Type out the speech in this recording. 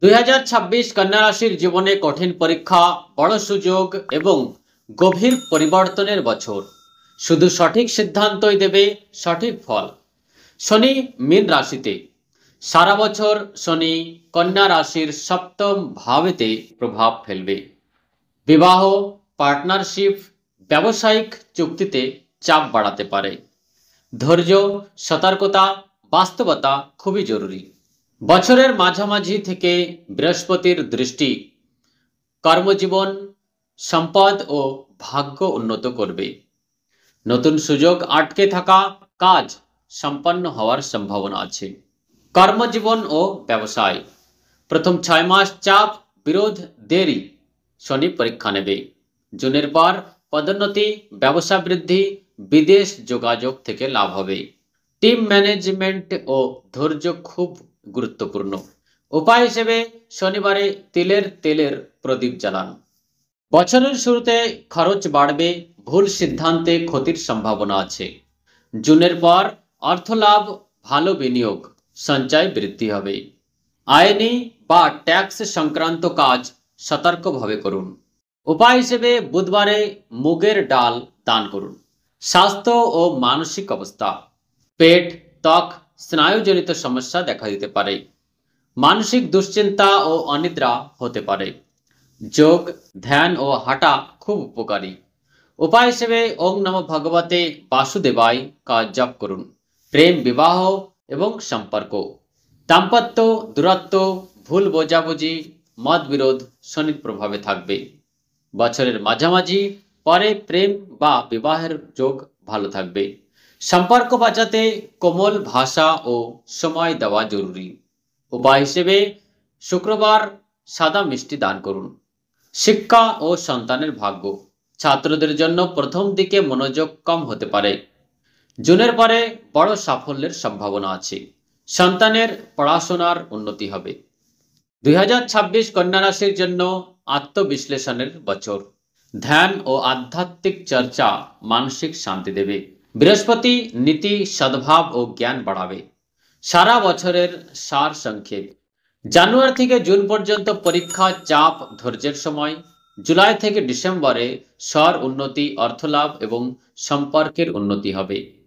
2026 কন্যা রাশির জীবনে কঠিন পরীক্ষা, বড় সুযোগ এবং গভীর পরিবর্তনের বছর। শুধু সঠিক সিদ্ধান্তই দেবে সঠিক ফল। শনি মীন রাশিতে। সারা বছর শনি কন্যা রাশির সপ্তম ভাবেতে প্রভাব ফেলবে। বিবাহ, পার্টনারশিপ, ব্যবসায়িক চুক্তিতে চাপ বাড়াতে পারে। ধৈর্য, সতর্কতা, বাস্তবতা খুবই জরুরি। বছরের মাঝামাঝি থেকে বৃহস্পতির দৃষ্টি কর্মজীবন, সম্পদ ও ভাগ্য উন্নত করবে। নতুন সুযোগ আটকে থাকা কাজ সম্পন্ন হওয়ার সম্ভাবনা আছে। কর্মজীবন ও ব্যবসায় প্রথম 6 মাস চাপ, বিরোধ, দেরি, শনি পরীক্ষা নেবে। জুনের পর পদোন্নতি, ব্যবসা বৃদ্ধি, বিদেশ যোগাযোগ থেকে লাভ হবে। টিম ম্যানেজমেন্ট ও ধৈর্য খুব গুরুত্বপূর্ণ। উপায় হিসেবে শনিবারে তিলের তেলের প্রদীপ জ্বালান। বছরের শুরুতে খরচ বাড়বে, ভুল সিদ্ধান্তে ক্ষতির সম্ভাবনা আছে। জুনের পর অর্থ লাভ, ভালো বিনিয়োগ, সঞ্চয় বৃদ্ধি হবে। আইনি বা ট্যাক্স সংক্রান্ত কাজ সতর্কভাবে করুন। উপায় হিসেবে বুধবারে মুগের ডাল দান করুন। স্বাস্থ্য ও মানসিক অবস্থা পেট, ত্বক, স্নায়ুজনিত সমস্যা দেখা দিতে পারে। মানসিক দুশ্চিন্তা ও অনিদ্রা হতে পারে। যোগ, ধ্যান ও হাঁটা খুব উপকারী। উপায় হিসেবে ওম নমঃ ভগবতে বাসুদেবায় কাজ জপ করুন। প্রেম, বিবাহ এবং সম্পর্ক, দাম্পত্য, দূরত্ব, ভুল বোঝাবুঝি, মতবিরোধ শনির প্রভাবে থাকবে। বছরের মাঝামাঝি পরে প্রেম বা বিবাহের যোগ ভালো থাকবে। সম্পর্ক বাঁচাতে কোমল ভাষা ও সময় দেওয়া জরুরি। উপায় হিসেবে শুক্রবার সাদা মিষ্টি দান করুন। শিক্ষা ও সন্তানের ভাগ্য ছাত্রদের জন্য প্রথম দিকে মনোযোগ কম হতে পারে। জুনের পরে বড় সাফল্যের সম্ভাবনা আছে। সন্তানের পড়াশোনার উন্নতি হবে। 2026 কন্যা রাশির জন্য আত্মবিশ্লেষণের বছর। ধ্যান ও আধ্যাত্মিক চর্চা মানসিক শান্তি দেবে। বৃহস্পতি নীতি, সদ্ভাব ও জ্ঞান বাড়াবে। সারা বছরের সার সংক্ষেপ। জানুয়ারি থেকে জুন পর্যন্ত পরীক্ষা, চাপ, ধৈর্যের সময়। জুলাই থেকে ডিসেম্বরে স্বর উন্নতি, অর্থলাভ এবং সম্পর্কের উন্নতি হবে।